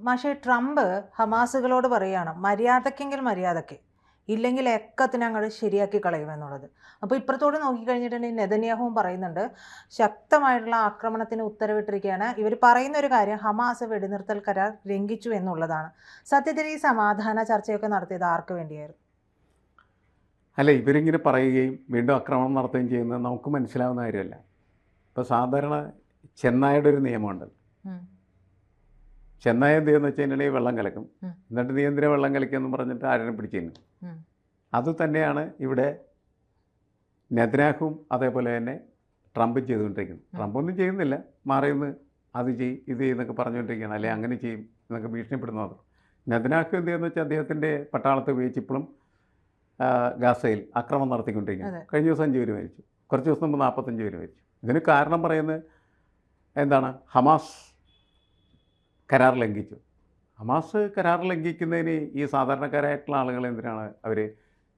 പക്ഷേ ട്രംപ് ഹമാസുകളോട് പറയുകയാണ് മര്യാദക്കെങ്കിൽ മര്യാദയ്ക്ക്, ഇല്ലെങ്കിൽ എക്കത്തിന് അങ്ങോട്ട് ശരിയാക്കി കളയുമെന്നുള്ളത്. അപ്പോൾ ഇപ്പുറത്തോട് നോക്കിക്കഴിഞ്ഞിട്ടുണ്ടെങ്കിൽ നെതന്യാഹുവും പറയുന്നുണ്ട് ശക്തമായിട്ടുള്ള ആക്രമണത്തിന് ഉത്തരവിട്ടിരിക്കുകയാണ്. ഇവർ പറയുന്ന ഒരു കാര്യം ഹമാസ് വെടിനിർത്തൽ കരാർ ലംഘിച്ചു എന്നുള്ളതാണ്. സത്യത്തിൽ ഈ സമാധാന ചർച്ചയൊക്കെ നടത്തിയത് ആർക്ക് വേണ്ടിയായിരുന്നു? അല്ല, ഇവരിങ്ങനെ പറയുകയും വീണ്ടും ആക്രമണം നടത്തുകയും ചെയ്യുന്നത് നമുക്ക് മനസ്സിലാവുന്ന കാര്യമല്ല. ഇപ്പോൾ സാധാരണ ചെന്നായുടെ ഒരു നിയമമുണ്ട്. ചെന്നായ എന്ത് ചെയ്യുന്ന വെച്ച് കഴിഞ്ഞാൽ വെള്ളം കലക്കും, എന്നിട്ട് നീ എന്തിനാ വെള്ളം കലക്കിയെന്ന് പറഞ്ഞിട്ട് ആരെയും പിടിച്ചിരുന്നു. അത് തന്നെയാണ് ഇവിടെ നെതന്യാഹുവും അതേപോലെ തന്നെ ട്രംപും ചെയ്തുകൊണ്ടിരിക്കുന്നത്. ട്രംപൊന്നും ചെയ്യുന്നില്ല, മാറിയെന്ന് അത് ചെയ്യും ഇത് ചെയ്യുന്നൊക്കെ പറഞ്ഞുകൊണ്ടിരിക്കുകയാണ്, അല്ലെങ്കിൽ അങ്ങനെ ചെയ്യും എന്നൊക്കെ ഭീഷണിപ്പെടുന്നു. മാത്രം നെതന്യാഹു എന്ത് ചെയ്യുന്ന വെച്ചാൽ അദ്ദേഹത്തിൻ്റെ പട്ടാളത്തെ ഉപയോഗിച്ച് ഇപ്പോഴും ഗാസയിൽ ആക്രമണം നടത്തിക്കൊണ്ടിരിക്കുന്നു. കഴിഞ്ഞ ദിവസം 5 പേര് മരിച്ചു, കുറച്ച് ദിവസം മുമ്പ് 45 പേര് മരിച്ചു. ഇതിന് കാരണം പറയുന്നത് എന്താണ്? ഹമാസ് കരാർ ലംഘിച്ചു. ഹമാസ് കരാർ ലംഘിക്കുന്നതിന് ഈ സാധാരണക്കാരായിട്ടുള്ള ആളുകൾ എന്തിനാണ് അവർ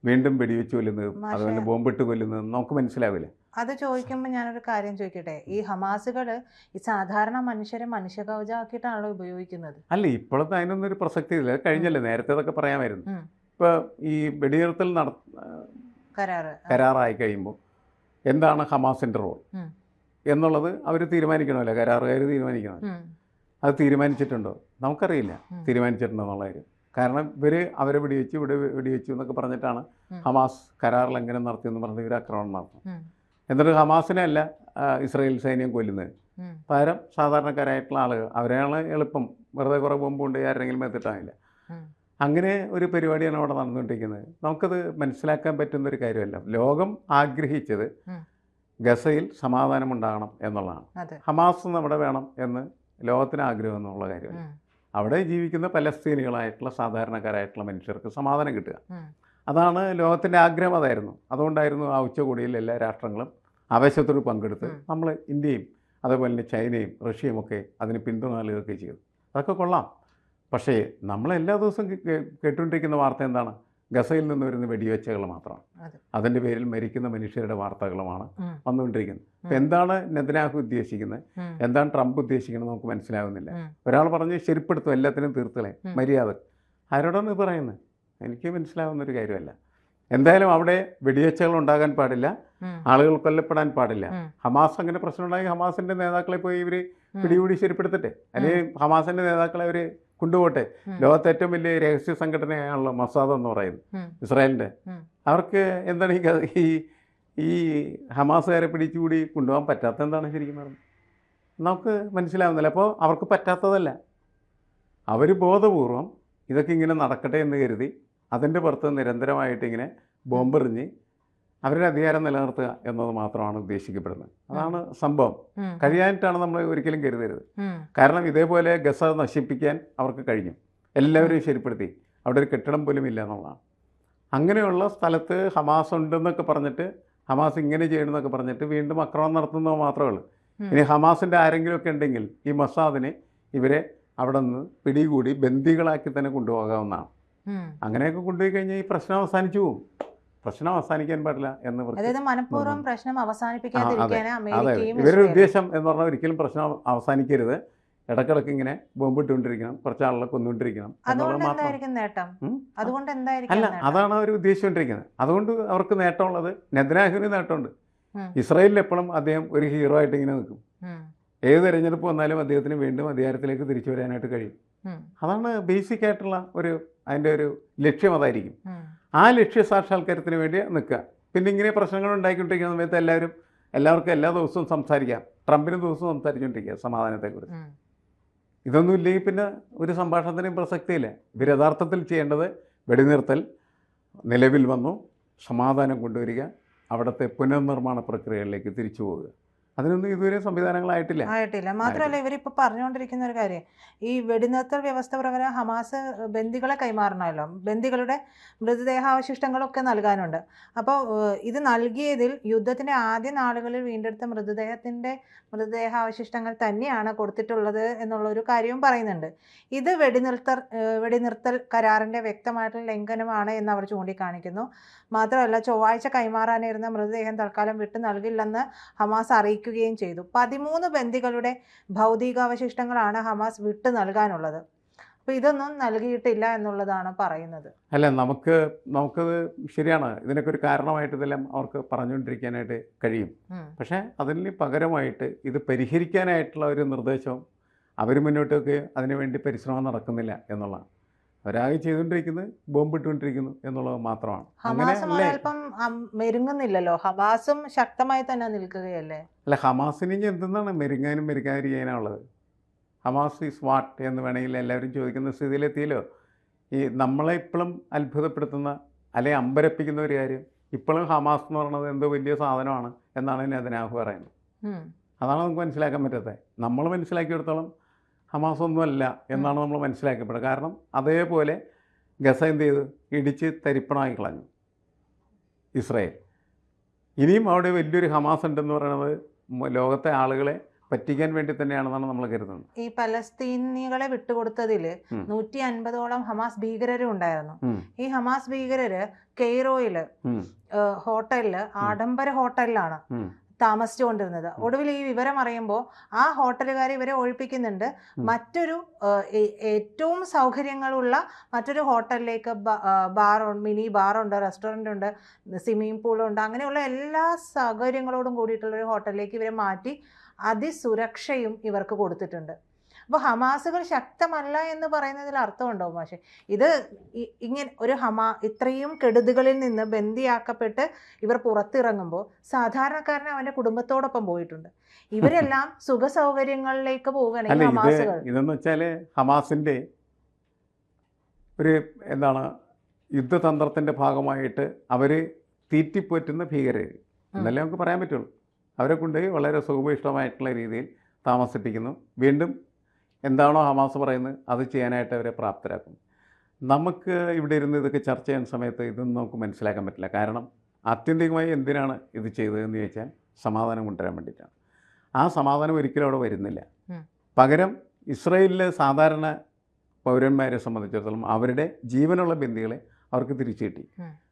വീണ്ടും വെടിവെച്ച് കൊല്ലുന്നത്, അതുപോലെ ബോംബിട്ട് കൊല്ലുന്നത് നമുക്ക് മനസ്സിലാവില്ല. അത് ചോദിക്കുമ്പോൾ ഞാനൊരു കാര്യം ചോദിക്കട്ടെ, ഈ ഹമാസുകൾ ഈ സാധാരണ മനുഷ്യരെ മനുഷ്യകവചമാക്കിയിട്ടാണല്ലോ ഉപയോഗിക്കുന്നത്? അല്ല, ഇപ്പോഴത്തെ അതിനൊന്നും ഒരു പ്രസക്തി ഇല്ല, കഴിഞ്ഞല്ലേ, നേരത്തെ അതൊക്കെ പറയാമായിരുന്നു. ഇപ്പോൾ ഈ വെടിനിർത്തൽ കരാറായി കഴിയുമ്പോൾ എന്താണ് ഹമാസിൻ്റെ റോൾ എന്നുള്ളത് അവർ തീരുമാനിക്കണമല്ലോ, കരാറുകാർ തീരുമാനിക്കണം. അത് തീരുമാനിച്ചിട്ടുണ്ടോ നമുക്കറിയില്ല, തീരുമാനിച്ചിട്ടുണ്ടോ എന്നുള്ള കാര്യം. കാരണം ഇവർ അവരെ വെടിവെച്ചു ഇവിടെ വെടിവെച്ചു എന്നൊക്കെ പറഞ്ഞിട്ടാണ് ഹമാസ് കരാർ ലംഘനം നടത്തിയെന്ന് പറഞ്ഞിട്ട് ഇവർ ആക്രമണം നടത്തും. എന്നിട്ട് ഹമാസിനെ അല്ല ഇസ്രായേൽ സൈന്യം കൊല്ലുന്നത്, പകരം സാധാരണക്കാരായിട്ടുള്ള ആളുകൾ, അവരെയാണ് എളുപ്പം, വെറുതെ കുറേ ബോംബ് കൊണ്ട് ആരെങ്കിലും എത്തിയിട്ടാകില്ല. അങ്ങനെ ഒരു പരിപാടിയാണ് അവിടെ നടന്നുകൊണ്ടിരിക്കുന്നത്. നമുക്കത് മനസ്സിലാക്കാൻ പറ്റുന്നൊരു കാര്യമല്ല. ലോകം ആഗ്രഹിച്ചത് ഗസയിൽ സമാധാനമുണ്ടാകണം എന്നുള്ളതാണ്. ഹമാസ് അവിടെ വേണം എന്ന് ലോകത്തിന് ആഗ്രഹം എന്നുള്ള കാര്യമല്ല. അവിടെ ജീവിക്കുന്ന പലസ്തീനികളായിട്ടുള്ള സാധാരണക്കാരായിട്ടുള്ള മനുഷ്യർക്ക് സമാധാനം കിട്ടുക, അതാണ് ലോകത്തിൻ്റെ ആഗ്രഹം. അതായിരുന്നു. അതുകൊണ്ടായിരുന്നു ആ ഉച്ചകോടിയിൽ എല്ലാ രാഷ്ട്രങ്ങളും ആവേശത്തോട് പങ്കെടുത്ത് നമ്മൾ ഇന്ത്യയും അതേപോലെ തന്നെ ചൈനയും റഷ്യയും ഒക്കെ അതിന് പിന്തുണ നൽകുകയൊക്കെ ചെയ്തു. അതൊക്കെ കൊള്ളാം. പക്ഷേ നമ്മളെല്ലാ ദിവസവും കേട്ടുകൊണ്ടിരിക്കുന്ന വാർത്ത എന്താണ്? ഗസയിൽ നിന്ന് വരുന്ന വെടിവെച്ചകൾ മാത്രമാണ്. അതിൻ്റെ പേരിൽ മരിക്കുന്ന മനുഷ്യരുടെ വാർത്തകളുമാണ് വന്നുകൊണ്ടിരിക്കുന്നത്. അപ്പം എന്താണ് നെതന്യാഹു ഉദ്ദേശിക്കുന്നത്, എന്താണ് ട്രംപ് ഉദ്ദേശിക്കുന്നത് നമുക്ക് മനസ്സിലാകുന്നില്ല. ഒരാൾ പറഞ്ഞ് ശരിപ്പെടുത്തും, എല്ലാത്തിനും തീർത്തളെ മര്യാദ. ആരോടാണ് ഇത് പറയുന്നത്? എനിക്ക് മനസ്സിലാവുന്നൊരു കാര്യമല്ല. എന്തായാലും അവിടെ വെടിവെച്ചകൾ ഉണ്ടാകാൻ പാടില്ല, ആളുകൾ കൊല്ലപ്പെടാൻ പാടില്ല. ഹമാസ് അങ്ങനെ പ്രശ്നം ഉണ്ടായി ഹമാസിൻ്റെ നേതാക്കളെ പോയി ഇവർ പിടികൂടി ശരിപ്പെടുത്തട്ടെ, അല്ലെങ്കിൽ ഹമാസിൻ്റെ നേതാക്കളെ അവർ കൊണ്ടുപോട്ടെ. ലോകത്തെ ഏറ്റവും വലിയ രഹസ്യ സംഘടനയാണല്ലോ മൊസാദ് എന്ന് പറയുന്നത്, ഇസ്രായേലിൻ്റെ. അവർക്ക് എന്താണ് ഈ ഹമാസുകാരെ പിടിച്ചുകൂടി കൊണ്ടുപോകാൻ പറ്റാത്ത എന്താണ് ശരിക്കും പറഞ്ഞത് നമുക്ക് മനസ്സിലാവുന്നില്ല. അപ്പോൾ അവർക്ക് പറ്റാത്തതല്ല, അവർ ബോധപൂർവം ഇതൊക്കെ ഇങ്ങനെ നടക്കട്ടെ എന്ന് കരുതി അതിൻ്റെ പുറത്ത് നിരന്തരമായിട്ട് ഇങ്ങനെ ബോംബെറിഞ്ഞ് അവരുടെ അധികാരം നിലനിർത്തുക എന്നത് മാത്രമാണ് ഉദ്ദേശിക്കപ്പെടുന്നത്. അതാണ് സംഭവം. കഴിയാനായിട്ടാണ് നമ്മൾ ഒരിക്കലും കരുതരുത്. കാരണം ഇതേപോലെ ഗസ നശിപ്പിക്കാൻ അവർക്ക് കഴിഞ്ഞു, എല്ലാവരെയും ശരിപ്പെടുത്തി. അവിടെ ഒരു കെട്ടിടം പോലും ഇല്ല എന്നുള്ളതാണ്. അങ്ങനെയുള്ള സ്ഥലത്ത് ഹമാസ് ഉണ്ടെന്നൊക്കെ പറഞ്ഞിട്ട്, ഹമാസ് ഇങ്ങനെ ചെയ്യണമെന്നൊക്കെ പറഞ്ഞിട്ട് വീണ്ടും ആക്രമണം നടത്തുന്നത് മാത്രമേ ഉള്ളൂ. ഇനി ഹമാസിൻ്റെ ആരെങ്കിലുമൊക്കെ ഉണ്ടെങ്കിൽ ഈ മൊസാദിനെ ഇവരെ അവിടെ നിന്ന് പിടികൂടി ബന്ദികളാക്കി തന്നെ കൊണ്ടുപോകാവുന്നതാണ്. അങ്ങനെയൊക്കെ കൊണ്ടുപോയി കഴിഞ്ഞാൽ ഈ പ്രശ്നം അവസാനിച്ചു പോകും. പ്രശ്നം അവസാനിക്കാൻ പാടില്ല എന്ന് അതെ, ഇവരുടെ ഉദ്ദേശം എന്ന് പറഞ്ഞാൽ ഒരിക്കലും പ്രശ്നം അവസാനിക്കരുത്, ഇടക്കിടക്ക് ഇങ്ങനെ ബോംബിട്ടുകൊണ്ടിരിക്കണം, കുറച്ച് ആളുകളെ കൊന്നുകൊണ്ടിരിക്കണം എന്നുള്ളത് മാത്രം. അല്ല, അതാണ് അവർ ഉദ്ദേശിച്ചുകൊണ്ടിരിക്കുന്നത്. അതുകൊണ്ട് അവർക്ക് നേട്ടമുള്ളത്, നെതന്യാഹുവിന് നേട്ടമുണ്ട്. ഇസ്രായേലിൽ എപ്പോഴും അദ്ദേഹം ഒരു ഹീറോ ആയിട്ട് ഇങ്ങനെ നിൽക്കും. ഏത് തെരഞ്ഞെടുപ്പ് വന്നാലും അദ്ദേഹത്തിന് വീണ്ടും അധികാരത്തിലേക്ക് തിരിച്ചു വരാനായിട്ട് കഴിയും. അതാണ് ബേസിക് ആയിട്ടുള്ള അതിൻ്റെ ഒരു ലക്ഷ്യം, അതായിരിക്കും. ആ ലക്ഷ്യ സാക്ഷാത്കാരത്തിന് വേണ്ടി നിൽക്കുക. പിന്നെ ഇങ്ങനെ പ്രശ്നങ്ങൾ ഉണ്ടായിക്കൊണ്ടിരിക്കുന്ന സമയത്ത് എല്ലാവർക്കും എല്ലാ ദിവസവും സംസാരിക്കാം. ട്രംപിന് ദിവസവും സംസാരിച്ചുകൊണ്ടിരിക്കുക സമാധാനത്തെക്കുറിച്ച്. ഇതൊന്നും ഇല്ലെങ്കിൽ പിന്നെ ഒരു സംഭാഷണത്തിനും പ്രസക്തിയില്ല. ഇവർ യഥാർത്ഥത്തിൽ ചെയ്യേണ്ടത് വെടിനിർത്തൽ നിലവിൽ വന്നു, സമാധാനം കൊണ്ടുവരിക, അവിടുത്തെ പുനർനിർമ്മാണ പ്രക്രിയകളിലേക്ക് തിരിച്ചു പോവുക. അതിനൊന്നും ഇതുവരെ സംവിധാനങ്ങളായിട്ടില്ല. മാത്രമല്ല, ഇവരിപ്പോൾ പറഞ്ഞുകൊണ്ടിരിക്കുന്ന ഒരു കാര്യം, ഈ വെടിനിർത്തൽ വ്യവസ്ഥ പ്രകാരം ഹമാസ് ബന്ദികളെ കൈമാറണമല്ലോ, ബന്ദികളുടെ മൃതദേഹാവശിഷ്ടങ്ങളൊക്കെ നൽകാനുണ്ട്. അപ്പോൾ ഇത് നൽകിയതിൽ യുദ്ധത്തിൻ്റെ ആദ്യ നാളുകളിൽ വീണ്ടെടുത്ത മൃതദേഹാവശിഷ്ടങ്ങൾ തന്നെയാണ് കൊടുത്തിട്ടുള്ളത് എന്നുള്ളൊരു കാര്യവും പറയുന്നുണ്ട്. ഇത് വെടിനിർത്തൽ കരാറിൻ്റെ വ്യക്തമായിട്ടുള്ള ലംഘനമാണ് എന്ന് അവർ ചൂണ്ടിക്കാണിക്കുന്നു. മാത്രമല്ല, ചൊവ്വാഴ്ച കൈമാറാനിരുന്ന മൃതദേഹം തൽക്കാലം വിട്ടു നൽകില്ലെന്ന് ഹമാസ് അറിയിക്കുകയും ചെയ്തു. 13 ബന്ദികളുടെ ഭൗതികാവശിഷ്ടങ്ങളാണ് ഹമാസ് വിട്ടു നൽകാനുള്ളത്. അപ്പോൾ ഇതൊന്നും നൽകിയിട്ടില്ല എന്നുള്ളതാണ് പറയുന്നത്. അല്ല, നമുക്കത് ശരിയാണ്. ഇതിനൊക്കെ ഒരു കാരണമായിട്ട് ഇതെല്ലാം അവർക്ക് പറഞ്ഞുകൊണ്ടിരിക്കാനായിട്ട് കഴിയും. പക്ഷേ അതിന് പകരമായിട്ട് ഇത് പരിഹരിക്കാനായിട്ടുള്ള ഒരു നിർദ്ദേശവും അവർ മുന്നോട്ടൊക്കെ അതിനുവേണ്ടി പരിശ്രമം നടക്കുന്നില്ല എന്നുള്ളതാണ്. അവരാകെ ചെയ്തുകൊണ്ടിരിക്കുന്നത് ബോംബിട്ടുകൊണ്ടിരിക്കുന്നു എന്നുള്ളത് മാത്രമാണ്. ഹമാസും അല്പം മെരുങ്ങുന്നില്ലല്ലോ, ഹമാസും ശക്തമായി തന്നെ നിൽക്കുകയല്ലേ. അല്ല, ഹമാസിന് ഇനി എന്തെന്നാണ് മെരുങ്ങാനും മെരുങ്ങാതിരിക്കാനുള്ളത്? ഹമാസ് ഈസ് വാട്ട് എന്ന് വേണമെങ്കിൽ എല്ലാവരും ചോദിക്കുന്ന സ്ഥിതിയിലെത്തിയല്ലോ. ഈ നമ്മളെ ഇപ്പോഴും അത്ഭുതപ്പെടുത്തുന്ന അല്ലെങ്കിൽ അമ്പരപ്പിക്കുന്ന ഒരു കാര്യം, ഇപ്പോഴും ഹമാസ് എന്ന് പറയുന്നത് എന്തോ വലിയ സാധനമാണ് എന്നാണ് നെതന്യാഹു പറയുന്നത്. അതാണ് നമുക്ക് മനസ്സിലാക്കാൻ പറ്റാത്തത്. നമ്മൾ മനസ്സിലാക്കിയെടുത്തോളം ഹമാസ് ഒന്നുമല്ല എന്നാണ് നമ്മൾ മനസ്സിലാക്കപ്പെടുക. കാരണം അതേപോലെ ഗസ എന്ത് ചെയ്തു? ഇടിച്ച് തരിപ്പണമാക്കി കളഞ്ഞു ഇസ്രായേൽ. ഇനിയും അവിടെ വലിയൊരു ഹമാസ് ഉണ്ടെന്ന് പറയുന്നത് ലോകത്തെ ആളുകളെ പറ്റിക്കാൻ വേണ്ടി തന്നെയാണെന്നാണ് നമ്മൾ കരുതുന്നത്. ഈ പലസ്തീനികളെ വിട്ടുകൊടുത്തതിൽ 150ഓളം ഹമാസ് ഭീകരരും ഉണ്ടായിരുന്നു. ഈ ഹമാസ് ഭീകരര് കെയ്റോയില് ഹോട്ടലില്, ആഡംബര ഹോട്ടലിലാണ് താമസിച്ചുകൊണ്ടിരുന്നത്. ഒടുവിൽ ഈ വിവരം അറിയുമ്പോൾ ആ ഹോട്ടലുകാർ ഇവരെ ഒഴിപ്പിക്കുന്നുണ്ട്. മറ്റൊരു ഏറ്റവും സൗകര്യങ്ങളുള്ള മറ്റൊരു ഹോട്ടലിലേക്ക്, മിനി ബാറുണ്ട്, റെസ്റ്റോറൻ്റ് ഉണ്ട്, സ്വിമ്മിംഗ് പൂളുണ്ട്, അങ്ങനെയുള്ള എല്ലാ സൗകര്യങ്ങളോടും കൂടിയിട്ടുള്ളൊരു ഹോട്ടലിലേക്ക് ഇവരെ മാറ്റി അതിസുരക്ഷയും ഇവർക്ക് കൊടുത്തിട്ടുണ്ട്. അപ്പോൾ ഹമാസുകൾ ശക്തമല്ല എന്ന് പറയുന്നതിൽ അർത്ഥമുണ്ടോ പക്ഷേ? ഇത് ഇങ്ങനെ ഒരു ഇത്രയും കെടുതികളിൽ നിന്ന് ബന്ദിയാക്കപ്പെട്ട് ഇവർ പുറത്തിറങ്ങുമ്പോൾ സാധാരണക്കാരന് അവൻ്റെ കുടുംബത്തോടൊപ്പം പോയിട്ടുണ്ട്. ഇവരെല്ലാം സുഖ സൗകര്യങ്ങളിലേക്ക് പോവുകയാണെങ്കിൽ ഹമാസുകൾ ഇതെന്ന് വെച്ചാൽ ഹമാസിൻ്റെ ഒരു യുദ്ധതന്ത്രത്തിൻ്റെ ഭാഗമായിട്ട് അവർ തീറ്റിപ്പോറ്റുന്ന ഭീകരർ എന്നല്ലേ നമുക്ക് പറയാൻ പറ്റുള്ളൂ. അവരെ കൊണ്ടുപോയി വളരെ സുഖഭീഷ്ടമായിട്ടുള്ള രീതിയിൽ താമസിപ്പിക്കുന്നു. വീണ്ടും എന്താണോ ഹമാസ് പറയുന്നത് അത് ചെയ്യാനായിട്ട് അവരെ പ്രാപ്തരാക്കും. നമുക്ക് ഇവിടെ ഇരുന്ന് ഇതൊക്കെ ചർച്ച ചെയ്യുന്ന സമയത്ത് ഇതൊന്നും നമുക്ക് മനസ്സിലാക്കാൻ പറ്റില്ല. കാരണം ആത്യന്തികമായി എന്തിനാണ് ഇത് ചെയ്തതെന്ന് ചോദിച്ചാൽ സമാധാനം കൊണ്ടുവരാൻ വേണ്ടിയിട്ടാണ്. ആ സമാധാനം ഒരിക്കലും അവിടെ വരുന്നില്ല. പകരം ഇസ്രായേലിലെ സാധാരണ പൗരന്മാരെ സംബന്ധിച്ചിടത്തോളം അവരുടെ ജീവനുള്ള ബന്ദികളെ അവർക്ക് തിരിച്ചു കിട്ടി.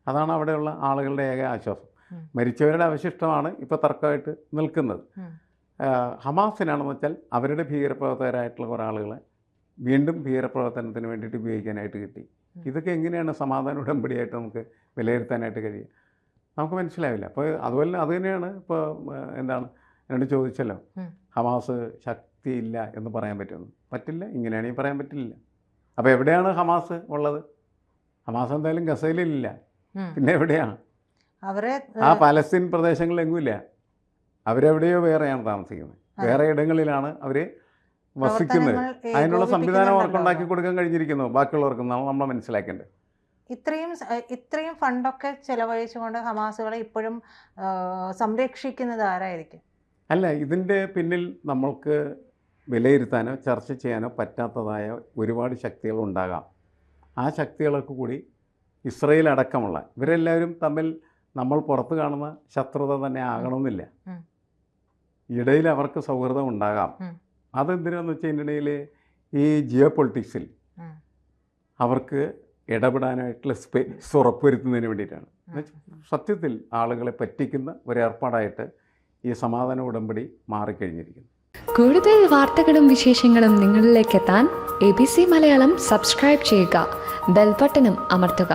അതാണ് അവിടെയുള്ള ആളുകളുടെ ഏക ആശ്വാസം. മരിച്ചവരുടെ അവശിഷ്ടമാണ് ഇപ്പോൾ തർക്കമായിട്ട് നിൽക്കുന്നത്. ഹമാസിനാണെന്ന് വെച്ചാൽ അവരുടെ ഭീകരപ്രവർത്തകരായിട്ടുള്ള കുറേ ആളുകളെ വീണ്ടും ഭീകരപ്രവർത്തനത്തിന് വേണ്ടിയിട്ട് ഉപയോഗിക്കാനായിട്ട് കിട്ടി. ഇതൊക്കെ എങ്ങനെയാണ് സമാധാന ഉടമ്പടിയായിട്ട് നമുക്ക് വിലയിരുത്താനായിട്ട് കഴിയുക? നമുക്ക് മനസ്സിലാവില്ല. അപ്പോൾ അതുപോലെ അത് തന്നെയാണ് ഇപ്പോൾ എന്നോട് ചോദിച്ചല്ലോ, ഹമാസ് ശക്തിയില്ല എന്ന് പറയാൻ പറ്റുമെന്ന്. പറ്റില്ല, ഇങ്ങനെയാണെങ്കിൽ പറയാൻ പറ്റില്ല. അപ്പോൾ എവിടെയാണ് ഹമാസ് ഉള്ളത്? ഹമാസ് എന്തായാലും ഗസയിലില്ല, പിന്നെ എവിടെയാണ്? ആ പലസ്തീൻ പ്രദേശങ്ങളിലെങ്ങുമില്ല. അവരെവിടെയോ വേറെയാണ് താമസിക്കുന്നത്, വേറെ ഇടങ്ങളിലാണ് അവർ വസിക്കുന്നത്. അതിനുള്ള സംവിധാനം അവർക്കുണ്ടാക്കി കൊടുക്കാൻ കഴിഞ്ഞിരിക്കുന്നു ബാക്കിയുള്ളവർക്കെന്നാണ് നമ്മൾ മനസ്സിലാക്കേണ്ടത്. ഇത്രയും ഫണ്ടൊക്കെ ചെലവഴിച്ചുകൊണ്ട് ഹമാസുകളെ ഇപ്പോഴും സംരക്ഷിക്കുന്നത് ആരായിരിക്കും? അല്ല, ഇതിൻ്റെ പിന്നിൽ നമ്മൾക്ക് വിലയിരുത്താനോ ചർച്ച ചെയ്യാനോ പറ്റാത്തതായ ഒരുപാട് ശക്തികളുണ്ടാകാം. ആ ശക്തികളൊക്കെ കൂടി ഇസ്രായേൽ അടക്കമുള്ള ഇവരെല്ലാവരും തമ്മിൽ നമ്മൾ പുറത്ത് കാണുന്ന ശത്രുത തന്നെ ആകണമെന്നില്ല. ഇടയിൽ അവർക്ക് സൗഹൃദം ഉണ്ടാകാം. അതെന്തിനാന്ന് വെച്ചാൽ ഇതിൻ്റെ ഇടയിൽ ഈ ജിയോ പൊളിറ്റിക്സിൽ അവർക്ക് ഇടപെടാനായിട്ടുള്ള സ്പേസ് ഉറപ്പുവരുത്തുന്നതിന് വേണ്ടിയിട്ടാണ്. സത്യത്തിൽ ആളുകളെ പറ്റിക്കുന്ന ഒരേർപ്പാടായിട്ട് ഈ സമാധാന ഉടമ്പടി മാറിക്കഴിഞ്ഞിരിക്കുന്നു. കൂടുതൽ വാർത്തകളും വിശേഷങ്ങളും നിങ്ങളിലേക്ക് എത്താൻ ABC മലയാളം സബ്സ്ക്രൈബ് ചെയ്യുക, ബെൽ ബട്ടണും അമർത്തുക.